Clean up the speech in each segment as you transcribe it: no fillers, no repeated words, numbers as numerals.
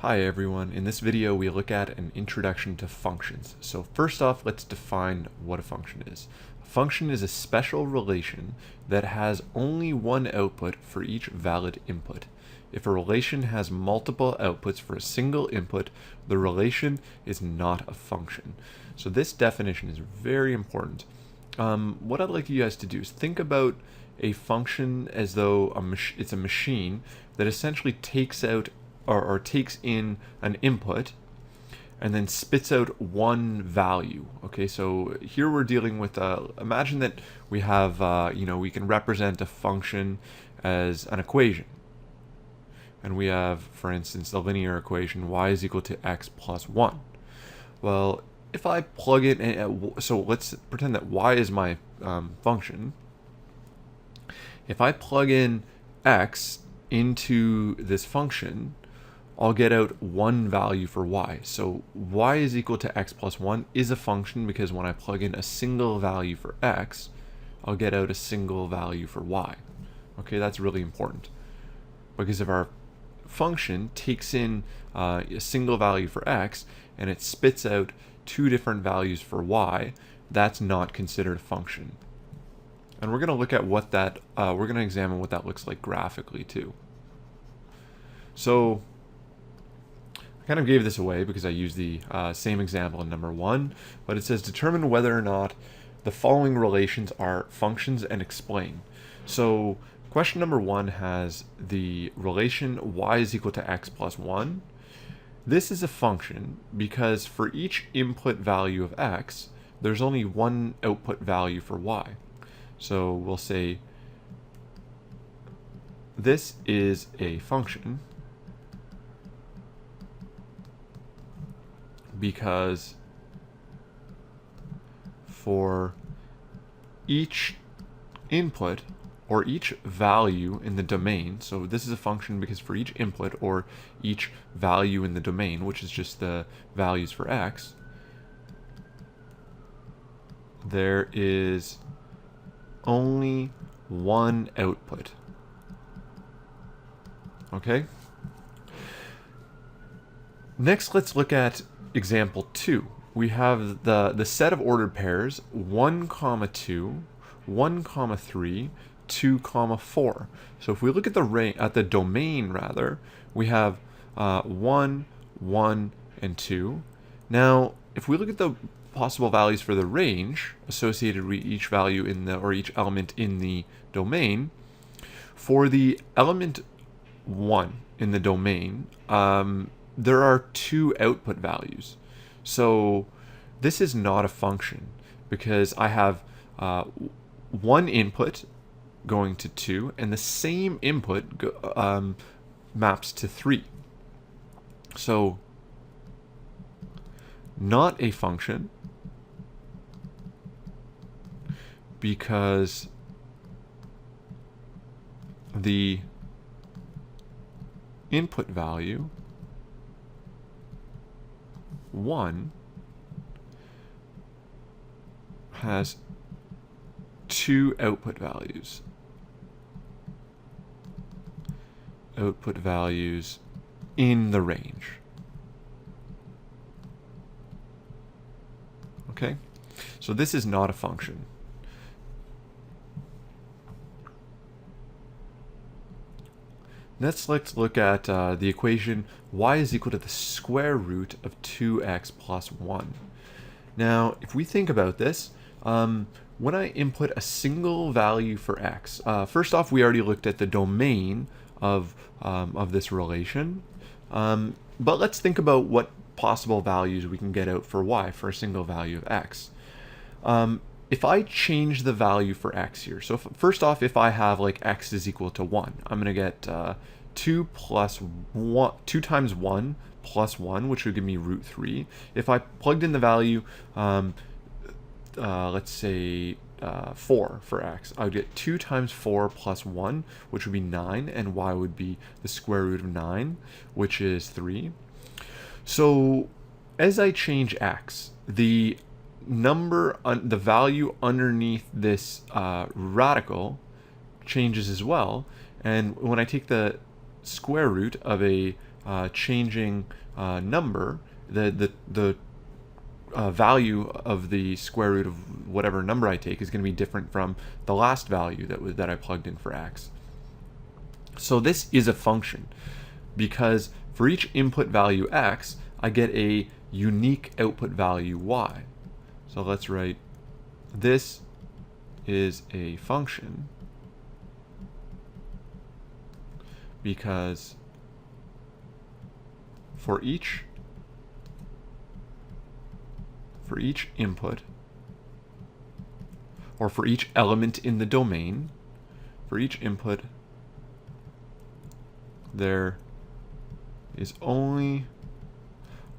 Hi everyone, in this video we look at an introduction to functions. So first off, let's define what a function is. A function is a special relation that has only one output for each valid input. If a relation has multiple outputs for a single input, the relation is not a function. So this definition is very important. What I'd like you guys to do is think about a function as though it's a machine that essentially takes out or takes in an input and then spits out one value. Okay, so here we're dealing with, imagine that we have, we can represent a function as an equation. And we have, for instance, the linear equation y is equal to x plus 1. Well, if I plug it in, so let's pretend that y is my function. If I plug in x into this function, I'll get out one value for y. So y is equal to x plus 1 is a function because when I plug in a single value for x, I'll get out a single value for y. Okay, that's really important. Because if our function takes in a single value for x and it spits out two different values for y, that's not considered a function. And we're going to look at what that, we're going to examine what that looks like graphically too. So kind of gave this away because I used the same example in number 1, but it says determine whether or not the following relations are functions and explain. So question number 1 has the relation y is equal to x plus 1. This is a function because for each input value of x, there's only one output value for y. So we'll say this is a function because for each input or each value in the domain, so this is a function because for each input or each value in the domain, which is just the values for x, there is only one output. Okay? Next, let's look at example 2. We have the set of ordered pairs 1, 2, 1, 3, 2, 4. So if we look at the domain rather, we have 1, 1, and 2. Now, if we look at the possible values for the range associated with each value in the or each element in the domain, for the element 1 in the domain, there are two output values. So this is not a function because I have one input going to 2 and the same input maps to 3. So not a function because the input value 1 has two output values. Output values in the range. Okay? So this is not a function. Next, let's look at the equation y is equal to the square root of 2x plus 1. Now, if we think about this, when I input a single value for x, first off, we already looked at the domain of this relation, but let's think about what possible values we can get out for y for a single value of x. If I change the value for x here, so first off, if I have like x is equal to 1, I'm going to get 2 times 1 plus 1, which would give me root 3. If I plugged in the value, let's say 4 for x, I would get 2 times 4 plus 1, which would be 9, and y would be the square root of 9, which is 3. So as I change x, the value underneath this radical changes as well, and when I take the square root of a changing number, the value of the square root of whatever number I take is going to be different from the last value that I plugged in for x. So this is a function because for each input value x, I get a unique output value y. So let's write this is a function because for each input, or for each element in the domain, for each input, there is only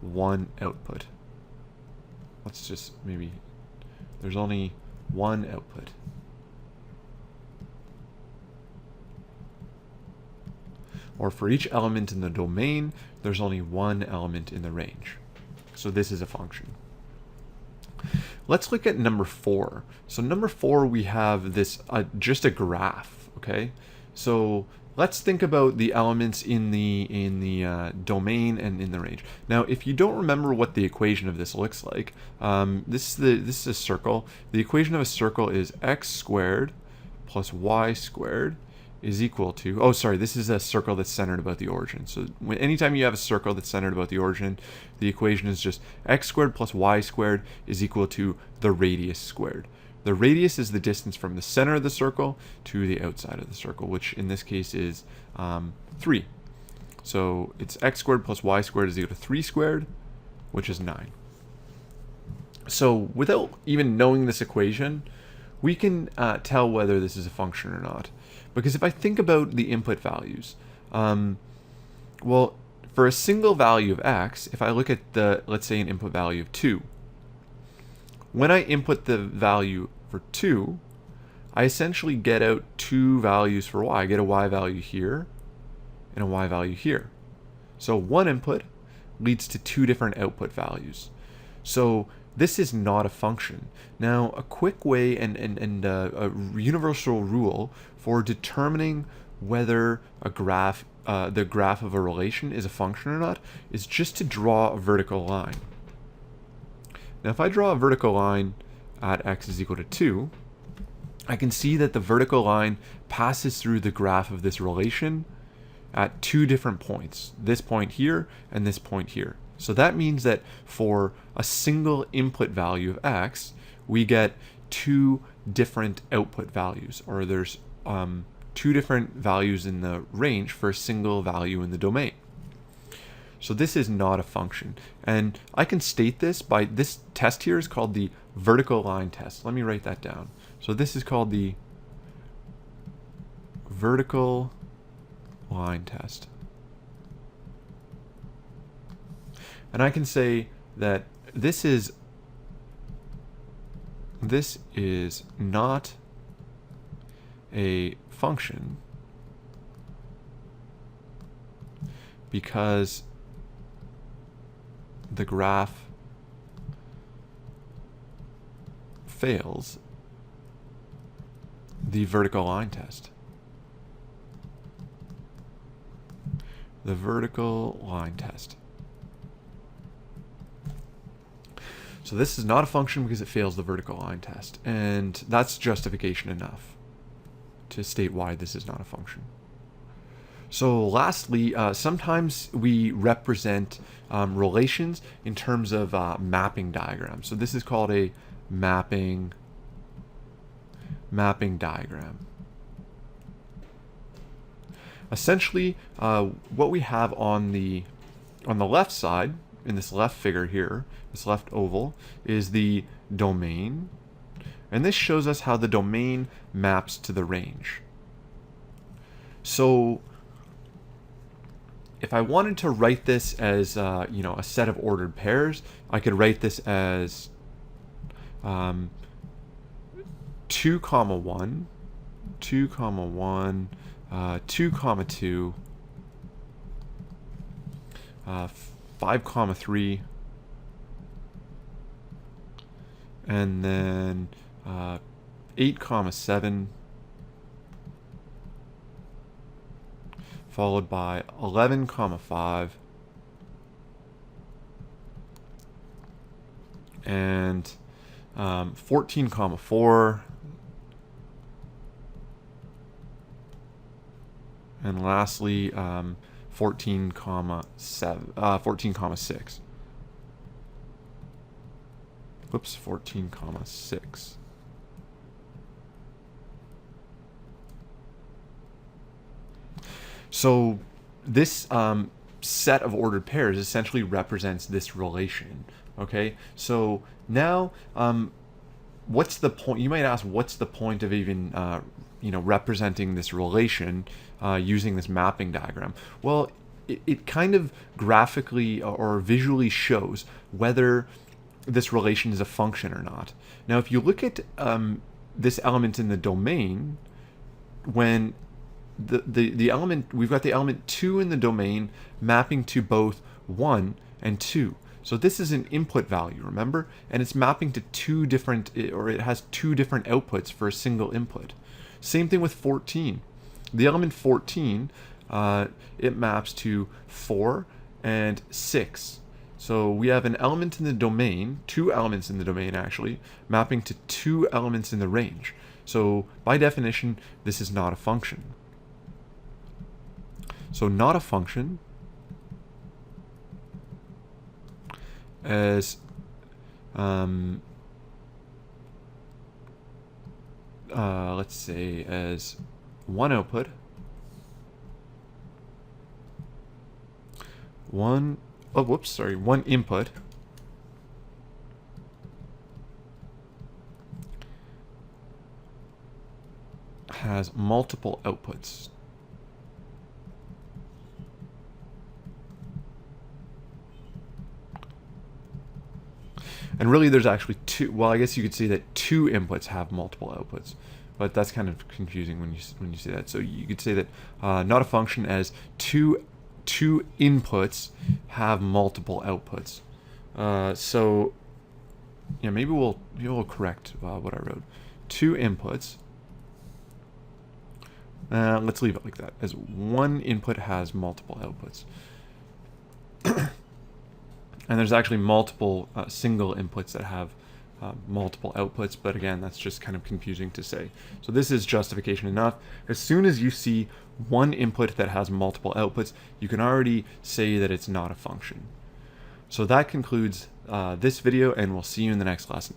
one output. Let's just maybe, there's only one output. Or for each element in the domain, there's only one element in the range. So this is a function. Let's look at number 4. So number 4, we have this just a graph. Okay, so let's think about the elements in the domain and in the range. Now, if you don't remember what the equation of this looks like, this is a circle. The equation of a circle is x squared plus y squared is equal to, oh sorry, this is a circle that's centered about the origin. So anytime you have a circle that's centered about the origin, the equation is just x squared plus y squared is equal to the radius squared. The radius is the distance from the center of the circle to the outside of the circle, which in this case is 3. So it's x squared plus y squared is equal to 3 squared, which is 9. So without even knowing this equation, we can tell whether this is a function or not. Because if I think about the input values, well, for a single value of x, if I look at let's say an input value of 2, when I input the value for 2, I essentially get out 2 values for y. I get a y value here and a y value here. So one input leads to 2 different output values. So this is not a function. Now, a quick way and a universal rule for determining whether a graph, the graph of a relation is a function or not, is just to draw a vertical line. Now, if I draw a vertical line at x is equal to 2, I can see that the vertical line passes through the graph of this relation at 2 different points, this point here and this point here. So that means that for a single input value of x, we get 2 different output values, or there's 2 different values in the range for a single value in the domain. So this is not a function. And I can state this by, this test here is called the vertical line test. Let me write that down. So this is called the vertical line test. And I can say that this is not a function because the graph fails the vertical line test. The vertical line test. So this is not a function because it fails the vertical line test, and that's justification enough to state why this is not a function. So lastly, sometimes we represent relations in terms of mapping diagrams. So this is called a mapping diagram. Essentially, what we have on the left side, in this left figure here, this left oval, is the domain. And this shows us how the domain maps to the range. So if I wanted to write this as a set of ordered pairs, I could write this as 2, 1, 2, 1, 2, 2, 5, 3, and then 8, 7, followed by 11 comma 5, and 14 comma 4, and lastly 14 comma 6. Whoops, 14 comma 6. So this set of ordered pairs essentially represents this relation. Okay, so now what's the point? You might ask, what's the point of even representing this relation using this mapping diagram? Well, it kind of graphically or visually shows whether this relation is a function or not. Now, if you look at this element in the domain, when the element, we've got the element 2 in the domain mapping to both 1 and 2. So this is an input value, remember? And it's mapping to two different, or it has two different outputs for a single input. Same thing with 14. The element 14, it maps to 4 and 6. So we have an element in the domain, two elements in the domain actually, mapping to two elements in the range. So by definition, this is not a function. So not a function as let's say as one output, one input has multiple outputs. And really there's actually two, well, I guess you could say that two inputs have multiple outputs, but that's kind of confusing when you say that. So you could say that not a function as two inputs have multiple outputs. So yeah, maybe we'll correct what I wrote. Two inputs. Let's leave it like that, as one input has multiple outputs. And there's actually multiple single inputs that have multiple outputs, but again, that's just kind of confusing to say. So this is justification enough. As soon as you see one input that has multiple outputs, you can already say that it's not a function. So that concludes this video, and we'll see you in the next lesson.